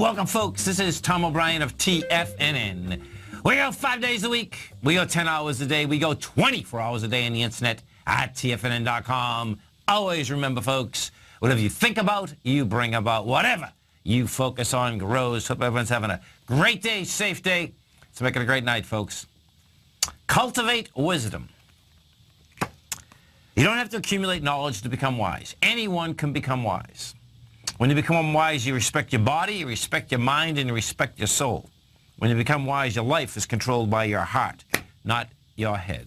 Welcome, folks. This is Tom O'Brien of TFNN. We go 5 days a week. We go 10 hours a day. We go 24 hours a day on the internet at TFNN.com. Always remember, folks, whatever you think about, you bring about. Whatever you focus on grows. Hope everyone's having a great day, safe day. Let's make it a great night, folks. Cultivate wisdom. You don't have to accumulate knowledge to become wise. Anyone can become wise. When you become wise, you respect your body, you respect your mind, and you respect your soul. When you become wise, your life is controlled by your heart, not your head.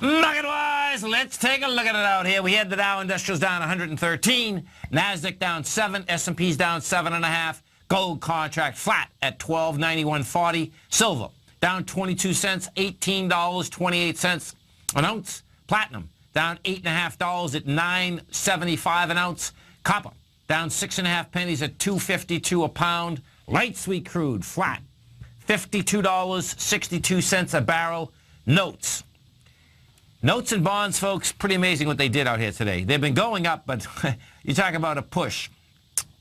Market-wise, let's take a look at it out here. We had the Dow Industrials down 113, NASDAQ down 7, S&P's down 7.5, gold contract flat at $12.9140, silver down 22 cents, $18.28 an ounce, platinum down $8.50 at $9.75 an ounce, copper down 6.5 pennies at $2.52 a pound. Light sweet crude flat, $52.62 a barrel. Notes and bonds, folks, pretty amazing what they did out here today. They've been going up, but you talk about a push.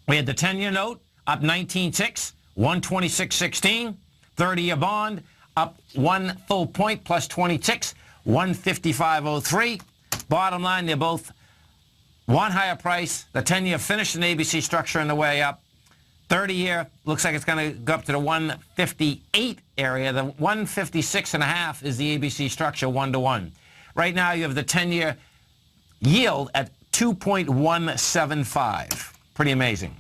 We had the 10-year note up 19 ticks, 126.16. 30-year bond up 1 full point plus 20 ticks, 155.03. Bottom line, they're both one higher price. The 10-year finished an ABC structure on the way up. 30-year looks like it's going to go up to the 158 area. The 156.5 is the ABC structure 1-to-1. Right now you have the 10-year yield at 2.175. Pretty amazing.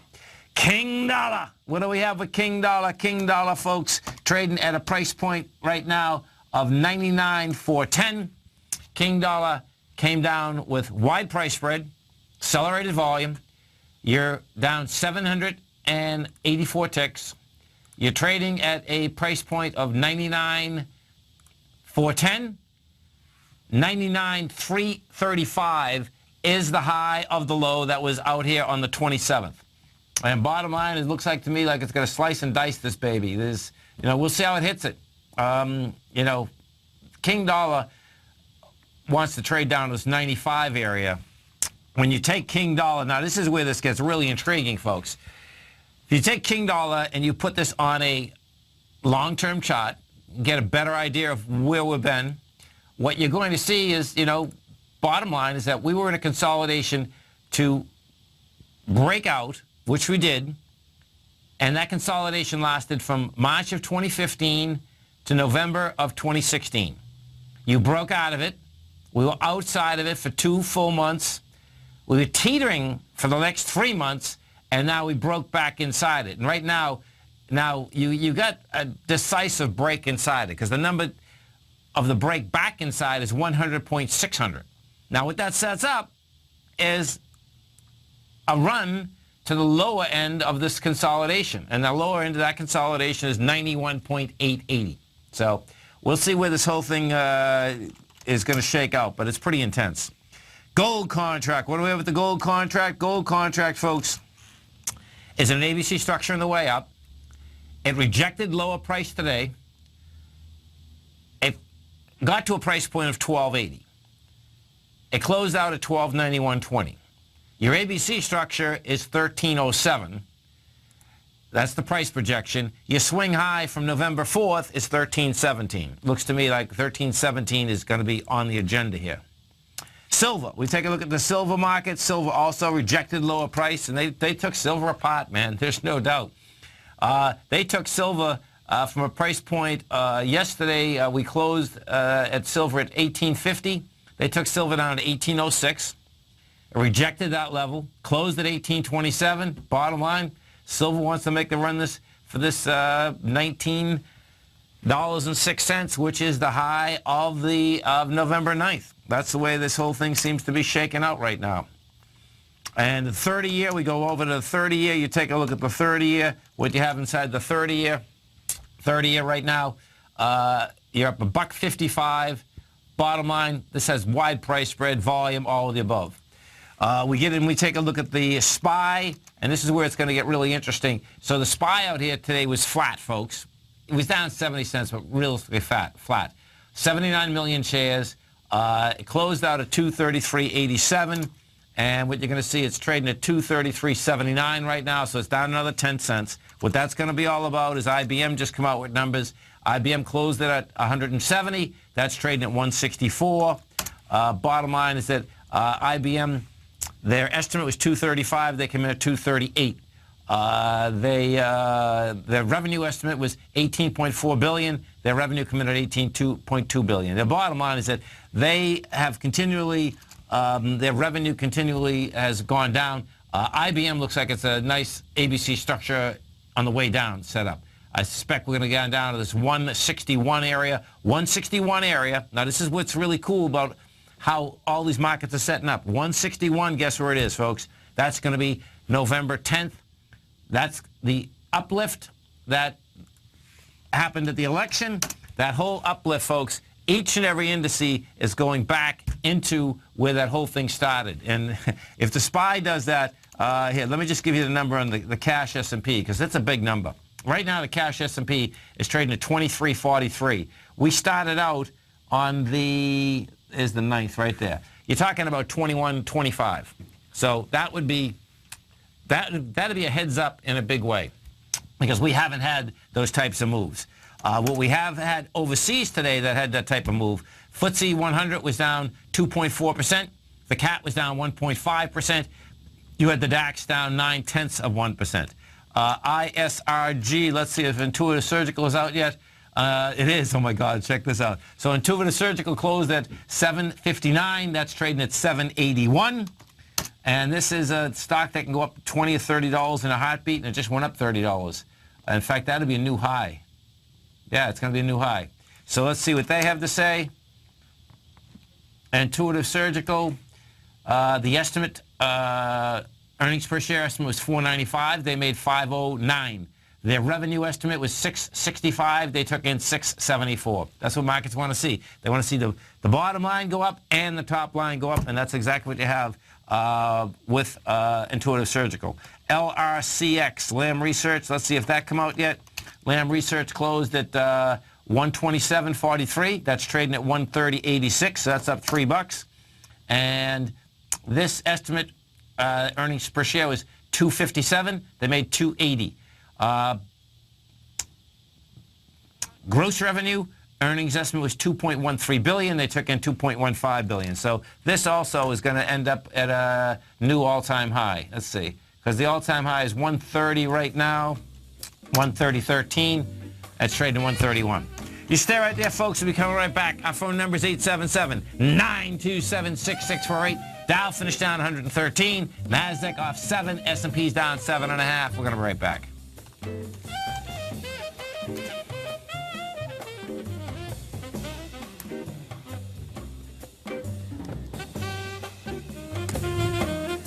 King Dollar. What do we have with King Dollar? King Dollar, folks, trading at a price point right now of 99,410. King Dollar came down with wide price spread, accelerated volume. You're down 784 ticks. You're trading at a price point of 99,410. 99,335 is the high of the low that was out here on the 27th. And bottom line, it looks like to me like it's going to slice and dice this baby. There's, we'll see how it hits it. King Dollar wants to trade down to this 95 area. When you take King Dollar, now this is where this gets really intriguing, folks. If you take King Dollar and you put this on a long-term chart, get a better idea of where we've been, what you're going to see is, bottom line is that we were in a consolidation to break out, which we did, and that consolidation lasted from March of 2015 to November of 2016. You broke out of it. We were outside of it for 2 full months. We were teetering for the next 3 months, and now we broke back inside it. And right now you got a decisive break inside it, because the number of the break back inside is 100.600. Now what that sets up is a run to the lower end of this consolidation. And the lower end of that consolidation is 91.880. So we'll see where this whole thing is going to shake out, but it's pretty intense. Gold contract. What do we have with the gold contract? Gold contract, folks, is an ABC structure on the way up. It rejected lower price today. It got to a price point of 12.80. It closed out at 12.9120. Your ABC structure is 13.07. That's the price projection. Your swing high from November 4th is 13.17. Looks to me like 13.17 is going to be on the agenda here. Silver. We take a look at the silver market. Silver also rejected lower price, and they took silver apart, man. There's no doubt. They took silver from a price point. Yesterday, we closed at silver at 18.50. They took silver down to 18.06. Rejected that level, closed at 18.27. Bottom line, silver wants to make the run for this $19.06, which is the high of November 9th. That's the way this whole thing seems to be shaking out right now. And the 30-year, we go over to the 30-year. You take a look at the 30-year, what you have inside the 30-year. 30-year right now, you're up $1.55. Bottom line, this has wide price spread, volume, all of the above. We get in, we take a look at the SPY, and this is where it's going to get really interesting. So the SPY out here today was flat, folks. It was down 70 cents, but realistically flat. 79 million shares, It closed out at 233.87. And what you're going to see, it's trading at 233.79 right now, so it's down another 10 cents. What that's going to be all about is IBM just come out with numbers. IBM closed it at 170. That's trading at 164. Bottom line is that IBM, their estimate was 235. They came in at 238. Their revenue estimate was 18.4 billion. Their revenue came in at 18.2 billion. Their bottom line is that they have continually, their revenue continually has gone down. IBM looks like it's a nice ABC structure on the way down set up. I suspect we're going to get down to this 161 area. 161 area. Now, this is what's really cool about how all these markets are setting up. 161, guess where it is, folks? That's going to be November 10th. That's the uplift that happened at the election. That whole uplift, folks, each and every indice is going back into where that whole thing started. And if the SPY does that, here, let me just give you the number on the cash S&P, because it's a big number. Right now, the cash S&P is trading at 23.43. We started out on the 9th right there. You're talking about 21.25. So that would be, that'd be a heads up in a big way, because we haven't had those types of moves. What we have had overseas today that had that type of move, FTSE 100 was down 2.4%. The CAT was down 1.5%. You had the DAX down 0.9%. ISRG, let's see if Intuitive Surgical is out yet. It is. Oh, my God. Check this out. So Intuitive Surgical closed at 7.59. That's trading at 7.81. And this is a stock that can go up $20 or $30 in a heartbeat, and it just went up $30. In fact, that'll be a new high. Yeah, it's going to be a new high. So let's see what they have to say. Intuitive Surgical, the estimate, earnings per share estimate was $4.95. They made $5.09. Their revenue estimate was $665. They took in $674. That's what markets want to see. They want to see the bottom line go up and the top line go up, and that's exactly what you have with Intuitive Surgical. LRCX, Lam Research. Let's see if that come out yet. Lam Research closed at 127.43. That's trading at 130.86. So that's up $3. And this estimate earnings per share was $2.57. They made $2.80. Gross revenue earnings estimate was $2.13 billion. They took in $2.15 billion. So this also is going to end up at a new all-time high. Let's see, because the all-time high is 130 right now, 130.13. That's trading 131. You stay right there, folks. We'll be coming right back. Our phone number is 877-927-6648. Dow finished down 113. NASDAQ off 7. S&P's down 7.5. We're going to be right back.